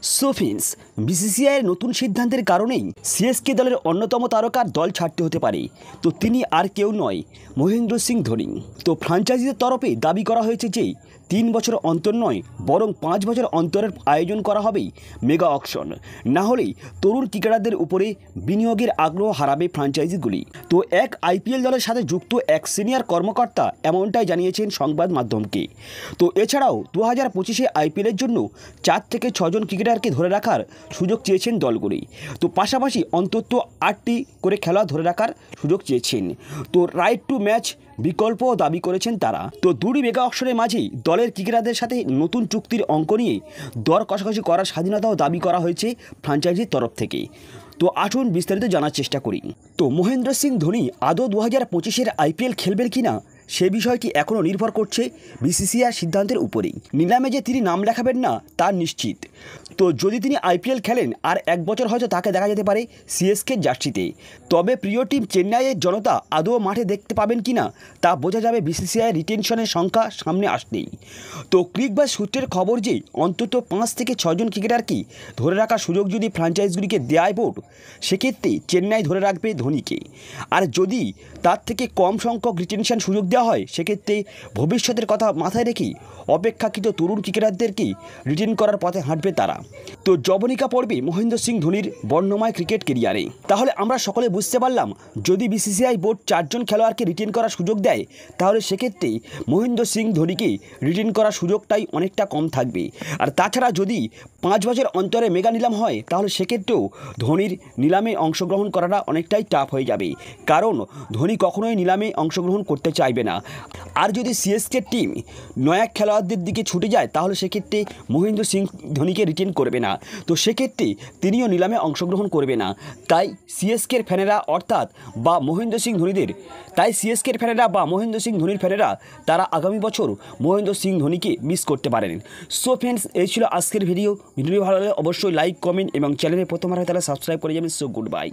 সোফিন্স বিসিসিআইয়ের নতুন সিদ্ধান্তের কারণেই সিএসকে দলের অন্যতম তারকার দল ছাড়তে হতে পারে। তো তিনি আর কেউ নয়, মহেন্দ্র সিং ধোনি। তো ফ্র্যাঞ্চাইজিদের তরফে দাবি করা হয়েছে যে 3 বছর অন্তর নয়, বরং 5 বছর অন্তরের আয়োজন করা হবে মেগা অকশন। না হলেই তরুণ ক্রিকেটারদের উপরে বিনিয়োগের আগ্রহ হারাবে ফ্র্যাঞ্চাইজিগুলি। তো এক আইপিএল দলের সাথে যুক্ত এক সিনিয়র কর্মকর্তা এমনটাই জানিয়েছেন সংবাদ মাধ্যমকে। তো এছাড়াও 2025 আইপিএলের জন্য 4 থেকে 6 জন ক্রিকেটারকে ধরে রাখার সুযোগ চেয়েছেন দলগুলি। তো পাশাপাশি অন্তত 8টি করে খেলা ধরে রাখার সুযোগ চেয়েছেন। তো রাইট টু ম্যাচ বিকল্পও দাবি করেছেন তারা। তো দুটি মেগা অকশনের মাঝেই দলের ক্রিকেটারদের সাথে নতুন চুক্তির অঙ্ক নিয়ে দর কষাকষি করার স্বাধীনতাও দাবি করা হয়েছে ফ্র্যাঞ্চাইজির তরফ থেকে। তো আসুন বিস্তারিত জানার চেষ্টা করি। তো মহেন্দ্র সিং ধোনি আদৌ 2025 আইপিএল খেলবেন কিনা সে বিষয়টি এখনও নির্ভর করছে বিসিসিআই সিদ্ধান্তের উপরেই। নিলামে যে তিনি নাম লেখাবেন না তা নিশ্চিত। তো যদি তিনি আইপিএল খেলেন আর 1 বছর হয়তো তাকে দেখা যেতে পারে সিএসকে জার্সিতে। তবে প্রিয় টিম চেন্নাইয়ের জনতা আদৌ মাঠে দেখতে পাবেন কিনা তা বোঝা যাবে বিসিসিআই রিটেনশনের সংখ্যা সামনে আসতেই। তো ক্রিকবাজ সূত্রের খবর যে অন্তত 5 থেকে 6 জন ক্রিকেটারকে ধরে রাখার সুযোগ যদি ফ্র্যাঞ্চাইজগুলিকে দেয় বোর্ড, সেক্ষেত্রে চেন্নাই ধরে রাখবে ধোনিকে। আর যদি তার থেকে কম সংখ্যক রিটেনশন সুযোগ দেওয়া হয়, সেক্ষেত্রে ভবিষ্যতের কথা মাথায় রেখে অপেক্ষাকৃত তরুণ ক্রিকেটারদেরকে রিটেন করার পথে হাঁটবে তারা। তো জবনিকা পড়বে মহেন্দ্র সিং ধোনির বর্ণময় ক্রিকেট কেরিয়ারে। তাহলে আমরা সকলে বুঝতে পারলাম, যদি বিসিসিআই বোর্ড 4 জন খেলোয়াড়কে রিটেন করার সুযোগ দেয়, তাহলে সেক্ষেত্রে মহেন্দ্র সিং ধোনিকে রিটেন করার সুযোগটাই অনেকটা কম থাকবে। আর তাছাড়া যদি 5 বছর অন্তরে মেগা নিলাম হয়, তাহলে সেক্ষেত্রেও ধোনির নিলামে অংশগ্রহণ করাটা অনেকটাই টাফ হয়ে যাবে, কারণ ধোনি কখনোই নিলামে অংশগ্রহণ করতে চাইবে না। আর যদি সিএসকে টিম নয়া খেলোয়াড়দের দিকে ছুটে যায়, তাহলে সেক্ষেত্রে মহেন্দ্র সিং ধোনিকে রিটেন করবে না। তো সেক্ষেত্রে তিনিও নিলামে অংশগ্রহণ করবে না। তাই সিএসকের ফ্যানেরা অর্থাৎ বা মহেন্দ্র সিং ধোনির ফ্যানেরা তারা আগামী বছর মহেন্দ্র সিং ধোনিকে মিস করতে পারেন। সো ফ্রেন্ডস, এই ছিল আজকের ভিডিও। ভালো লাগলে অবশ্যই লাইক, কমেন্ট এবং চ্যানেলে প্রথমবার হয়ে তাহলে সাবস্ক্রাইব করে যাবেন। So good bye.